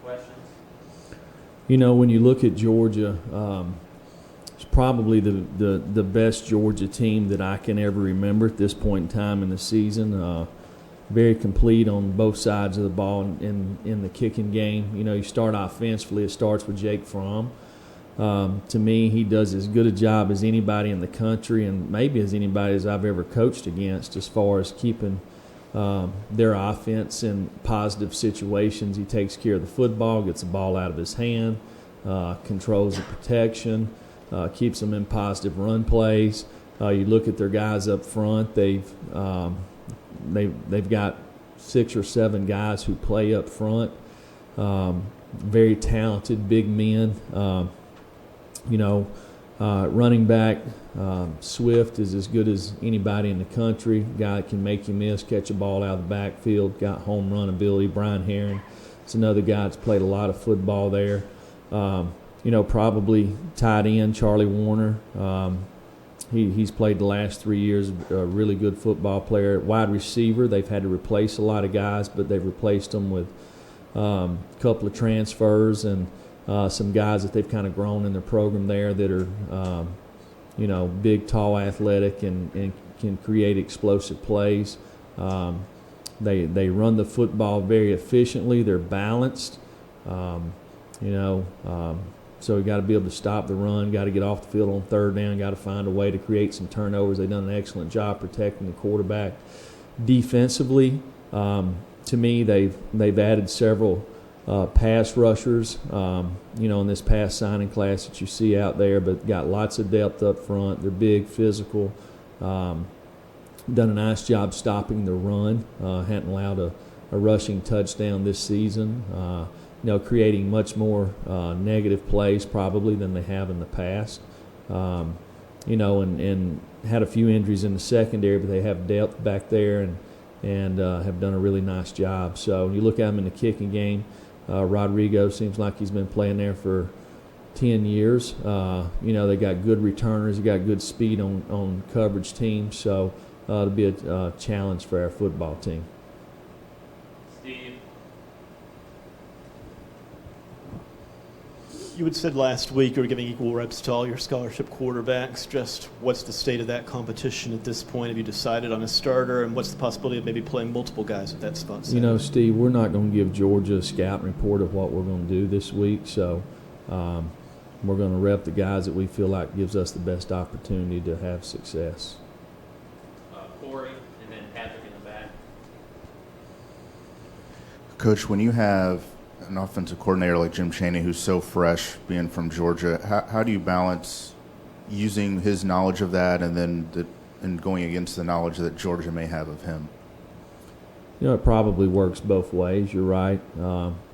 questions? When you look at Georgia, it's probably the best Georgia team that I can ever remember at this point in time in the season. Very complete on both sides of the ball in the kicking game. You start offensively, it starts with Jake Fromm. To me, he does as good a job as anybody in the country, and maybe as anybody as I've ever coached against, as far as keeping their offense in positive situations. He takes care of the football, gets the ball out of his hand, controls the protection, keeps them in positive run plays. You look at their guys up front; they've got 6 or 7 guys who play up front. Very talented big men. Running back, Swift is as good as anybody in the country. Guy that can make you miss, catch a ball out of the backfield, got home run ability. Brian Herring is another guy that's played a lot of football there. Probably tight end, Charlie Warner. He's played the last 3 years, a really good football player. Wide receiver, they've had to replace a lot of guys, but they've replaced them with a couple of transfers and some guys that they've kind of grown in their program there that are, big, tall, athletic, and can create explosive plays. They run the football very efficiently. They're balanced. So you got to be able to stop the run, got to get off the field on third down, got to find a way to create some turnovers. They've done an excellent job protecting the quarterback. Defensively, to me, they've added several pass rushers, in this pass signing class that you see out there, but got lots of depth up front. They're big, physical. Done a nice job stopping the run. Hadn't allowed a rushing touchdown this season. Creating much more negative plays probably than they have in the past. And had a few injuries in the secondary, but they have depth back there and have done a really nice job. So you look at them in the kicking game, Rodrigo seems like he's been playing there for 10 years. They got good returners, they got good speed on coverage teams, so it'll be a challenge for our football team. Steve? You had said last week you were giving equal reps to all your scholarship quarterbacks. Just what's the state of that competition at this point? Have you decided on a starter, and what's the possibility of maybe playing multiple guys at that spot? Steve, we're not going to give Georgia a scouting report of what we're going to do this week, so we're going to rep the guys that we feel like gives us the best opportunity to have success. Corey, and then Patrick in the back. Coach, when you have an offensive coordinator like Jim Chaney, who's so fresh, being from Georgia, how do you balance using his knowledge of that and going against the knowledge that Georgia may have of him? It probably works both ways. You're right.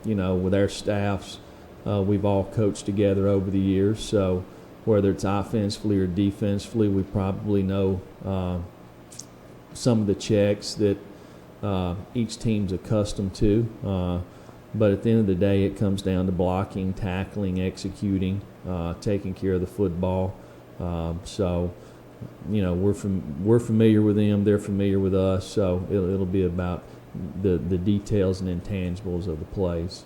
With our staffs, we've all coached together over the years, so whether it's offensively or defensively, we probably know some of the checks that each team's accustomed to. But at the end of the day, it comes down to blocking, tackling, executing, taking care of the football. So we're familiar with them, they're familiar with us, so it'll be about the details and intangibles of the plays.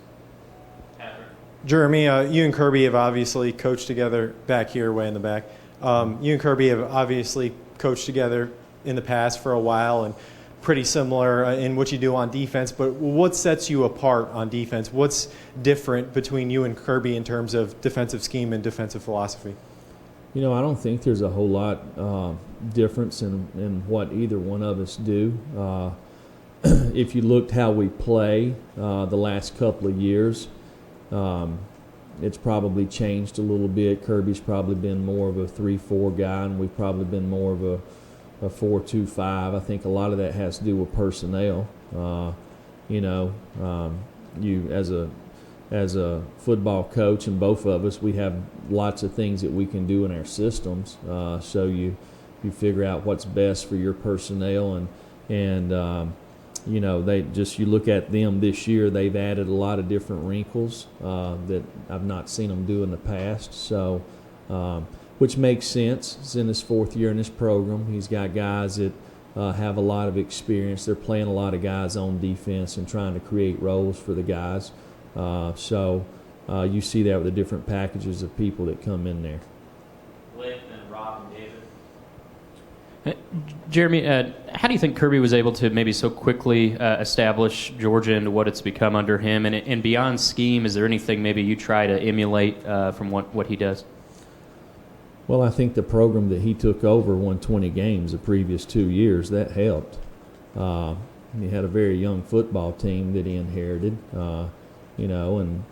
Jeremy, you and Kirby have obviously coached together back here, way in the back. You and Kirby have obviously coached together in the past for a while, and pretty similar in what you do on defense, but what sets you apart on defense? What's different between you and Kirby in terms of defensive scheme and defensive philosophy? I don't think there's a whole lot difference in what either one of us do. If you looked how we play the last couple of years, it's probably changed a little bit. Kirby's probably been more of a 3-4 guy, and we've probably been more of a 4-2-5. I think a lot of that has to do with personnel. You as a football coach, and both of us, we have lots of things that we can do in our systems. So you figure out what's best for your personnel, and you look at them this year. They've added a lot of different wrinkles that I've not seen them do in the past. So. Which makes sense. He's in his 4th year in this program. He's got guys that have a lot of experience. They're playing a lot of guys on defense and trying to create roles for the guys. So you see that with the different packages of people that come in there. Blake and Rob and David. Jeremy, how do you think Kirby was able to maybe so quickly establish Georgia into what it's become under him? And beyond scheme, is there anything maybe you try to emulate from what he does? Well, I think the program that he took over won 20 games the previous 2 years. That helped. He had a very young football team that he inherited, and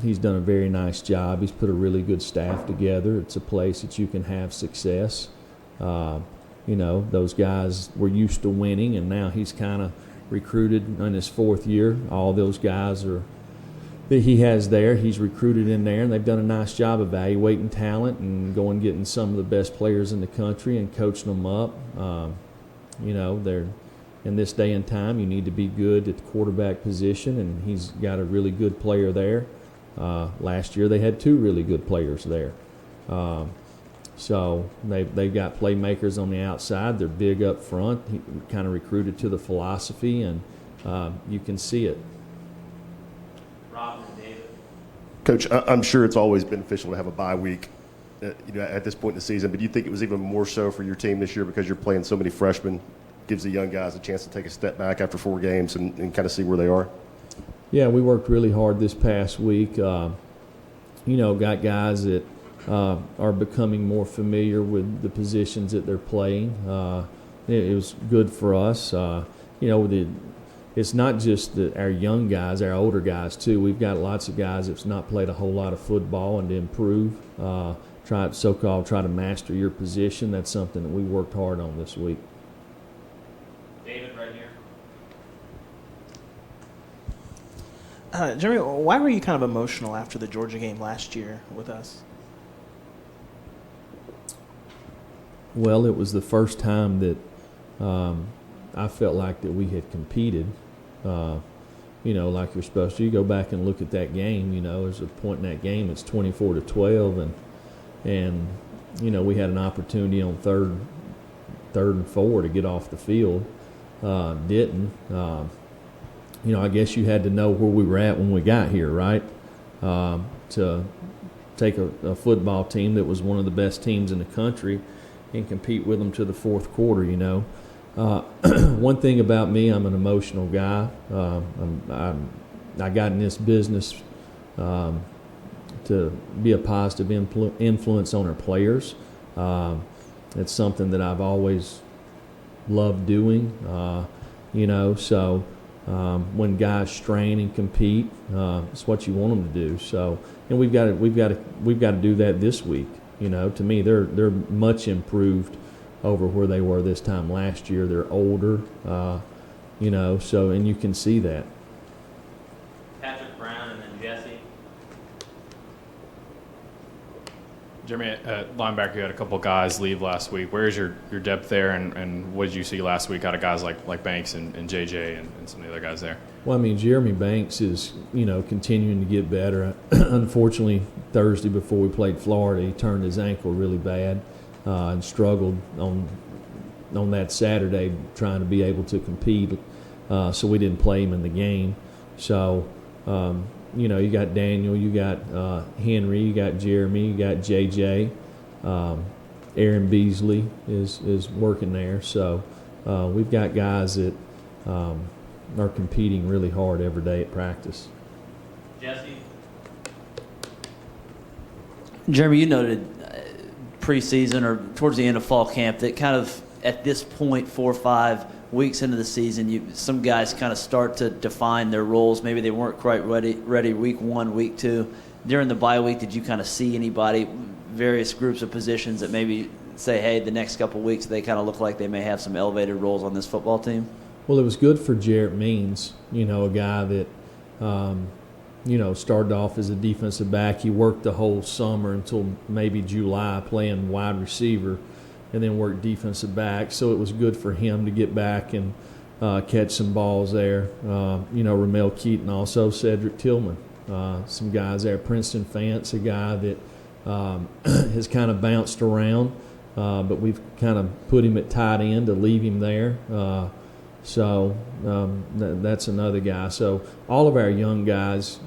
he's done a very nice job. He's put a really good staff together. It's a place that you can have success. Those guys were used to winning, and now he's kind of recruited in his fourth year. All those guys that he has there, he's recruited in there, and they've done a nice job evaluating talent and going getting some of the best players in the country and coaching them up. They're in this day and time, you need to be good at the quarterback position, and he's got a really good player there. Last year they had 2 really good players there. So they've got playmakers on the outside. They're big up front. He kind of recruited to the philosophy, and you can see it. Rob and David. Coach, I'm sure it's always beneficial to have a bye week at this point in the season, but do you think it was even more so for your team this year because you're playing so many freshmen? Gives the young guys a chance to take a step back after 4 games and kind of see where they are? Yeah, we worked really hard this past week. Got guys that are becoming more familiar with the positions that they're playing. It was good for us. It's not just our young guys, our older guys too. We've got lots of guys that's not played a whole lot of football, and to improve, try to master your position. That's something that we worked hard on this week. David, right here. Jeremy, why were you kind of emotional after the Georgia game last year with us? Well, it was the first time that I felt like that we had competed, like you're supposed to. You go back and look at that game, there's a point in that game, it's 24-12, and we had an opportunity on third and 4 to get off the field. Didn't. I guess you had to know where we were at when we got here, right? To take a football team that was one of the best teams in the country and compete with them to the fourth quarter, One thing about me, I'm an emotional guy. I got in this business to be a positive influence on our players. It's something that I've always loved doing, So when guys strain and compete, it's what you want them to do. So, and we've got to do that this week. To me, they're much improved over where they were this time last year. They're older, So, and you can see that. Patrick Brown and then Jesse. Jeremy, at linebacker, you had a couple guys leave last week. Where's your depth there, and what did you see last week out of guys like Banks and JJ and some of the other guys there? Well, Jeremy Banks is, continuing to get better. Unfortunately, Thursday before we played Florida, he turned his ankle really bad and struggled on that Saturday trying to be able to compete. So we didn't play him in the game. So, you got Daniel, you got Henry, you got Jeremy, you got JJ. Aaron Beasley is working there. So we've got guys that are competing really hard every day at practice. Jesse. Jeremy, you noted preseason or towards the end of fall camp that kind of at this point, 4 or 5 weeks into the season, some guys kind of start to define their roles. Maybe they weren't quite ready week 1, week 2. During the bye week, did you kind of see anybody, various groups of positions that maybe say, hey, the next couple of weeks they kind of look like they may have some elevated roles on this football team? Well, it was good for Jarrett Means, a guy that, started off as a defensive back. He worked the whole summer until maybe July playing wide receiver and then worked defensive back. So it was good for him to get back and catch some balls there. Ramel Keaton also, Cedric Tillman, some guys there. Princeton Fance, a guy that has kind of bounced around, but we've kind of put him at tight end to leave him there. So that's another guy. So all of our young guys,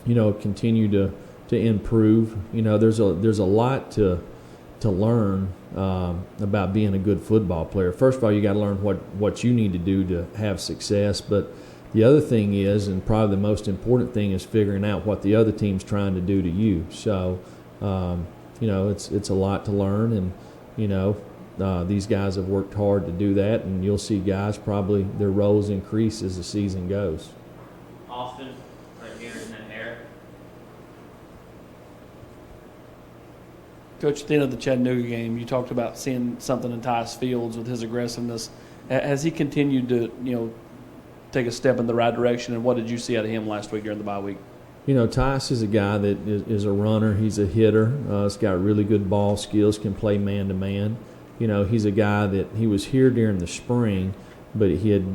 continue to improve. There's a lot to learn about being a good football player. First of all, you got to learn what you need to do to have success. But the other thing is, and probably the most important thing, is figuring out what the other team's trying to do to you. So it's a lot to learn, and these guys have worked hard to do that, and you'll see guys probably their roles increase as the season goes. Austin, right here, and then Eric. Coach, at the end of the Chattanooga game, you talked about seeing something in Theis Fields with his aggressiveness. Has he continued to, take a step in the right direction, and what did you see out of him last week during the bye week? Theis is a guy that is a runner. He's a hitter. He's got really good ball skills, can play man-to-man. He's a guy that he was here during the spring, but he had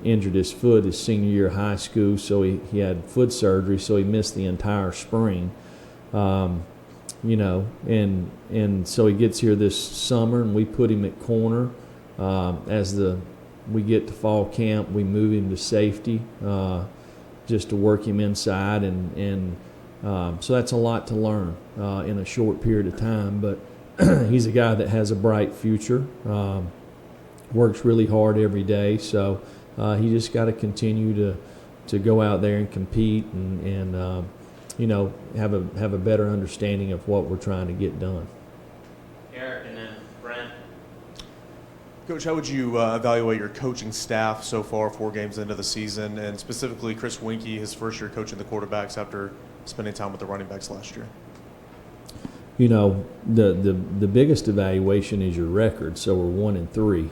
injured his foot his senior year of high school, so he had foot surgery, so he missed the entire spring. And so he gets here this summer, and we put him at corner. We get to fall camp, we move him to safety just to work him inside, and so that's a lot to learn in a short period of time. But he's a guy that has a bright future, works really hard every day, so he just got to continue to go out there and compete and have a better understanding of what we're trying to get done. Eric, and then Brent. Coach, how would you evaluate your coaching staff so far 4 games into the season, and specifically Chris Winkie, his first year coaching the quarterbacks after spending time with the running backs last year? The biggest evaluation is your record. So we're 1-3.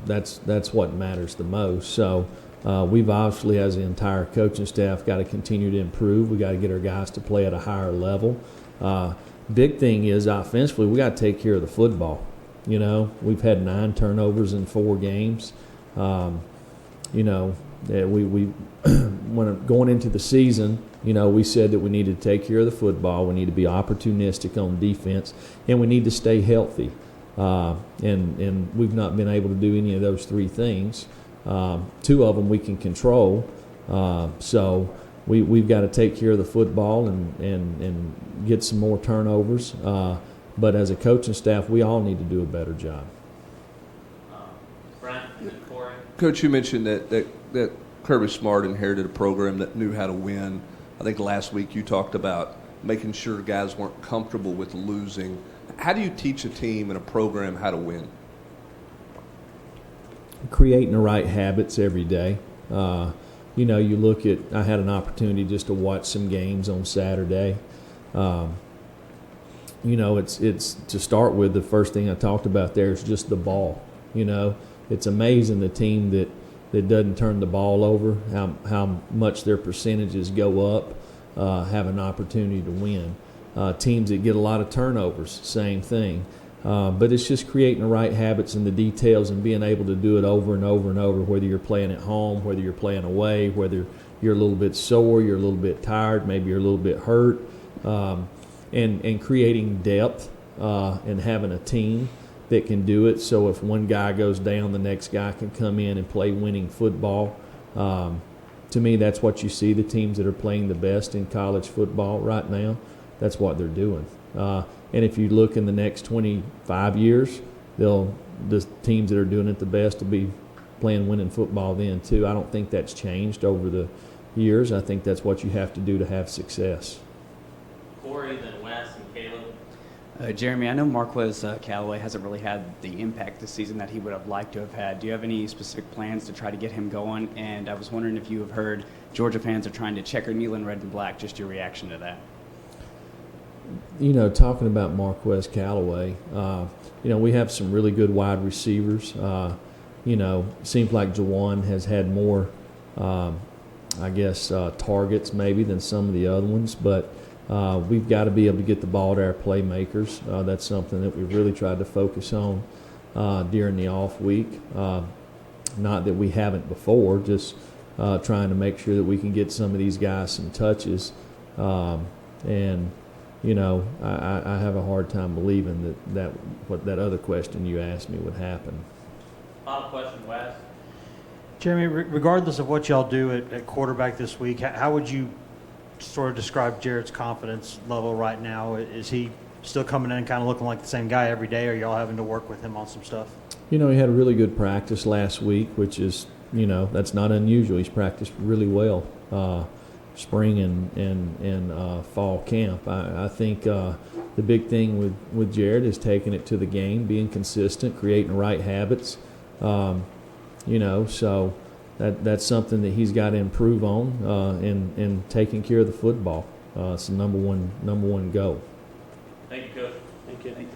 That's what matters the most. So we've obviously, as the entire coaching staff, got to continue to improve. We got to get our guys to play at a higher level. Big thing is offensively, we got to take care of the football. We've had 9 turnovers in 4 games. We when going into the season, we said that we needed to take care of the football. We need to be opportunistic on defense, and we need to stay healthy. And we've not been able to do any of those 3 things. 2 of them we can control. So we've got to take care of the football and get some more turnovers. But as a coaching staff, we all need to do a better job. Brent, and then Corey. Coach, you mentioned that Kirby Smart inherited a program that knew how to win. I think last week you talked about making sure guys weren't comfortable with losing. How do you teach a team and a program how to win? Creating the right habits every day. You look at, I had an opportunity just to watch some games on Saturday. It's to start with, the first thing I talked about there is just the ball. It's amazing the team that doesn't turn the ball over, how much their percentages go up, have an opportunity to win. Teams that get a lot of turnovers, same thing. But it's just creating the right habits and the details and being able to do it over and over and over, whether you're playing at home, whether you're playing away, whether you're a little bit sore, you're a little bit tired, maybe you're a little bit hurt. And creating depth and having a team that can do it. So if one guy goes down, the next guy can come in and play winning football. To me, that's what you see, the teams that are playing the best in college football right now. That's what they're doing. And if you look in the next 25 years, the teams that are doing it the best will be playing winning football then too. I don't think that's changed over the years. I think that's what you have to do to have success. Corey, then Wes, and Caleb. Jeremy, I know Marquess Calloway hasn't really had the impact this season that he would have liked to have had. Do you have any specific plans to try to get him going? And I was wondering if you have heard Georgia fans are trying to checker kneel in red and black, just your reaction to that. Talking about Marquess Calloway, we have some really good wide receivers. Seems like Jawan has had more, targets maybe than some of the other ones, but we've got to be able to get the ball to our playmakers. That's something that we've really tried to focus on during the off week. Not that we haven't before, just trying to make sure that we can get some of these guys some touches. I have a hard time believing that what that other question you asked me would happen. Final question, Wes. Jeremy, regardless of what y'all do at quarterback this week, how would you sort of describe Jarrett's confidence level right now? Is he still coming in kind of looking like the same guy every day, or are y'all having to work with him on some stuff? He had a really good practice last week, which is, that's not unusual. He's practiced really well spring and fall camp. I think the big thing with Jarrett is taking it to the game, being consistent, creating the right habits. So that's something that he's got to improve on and taking care of the football. It's the number one goal. Thank you, Coach. Thank you.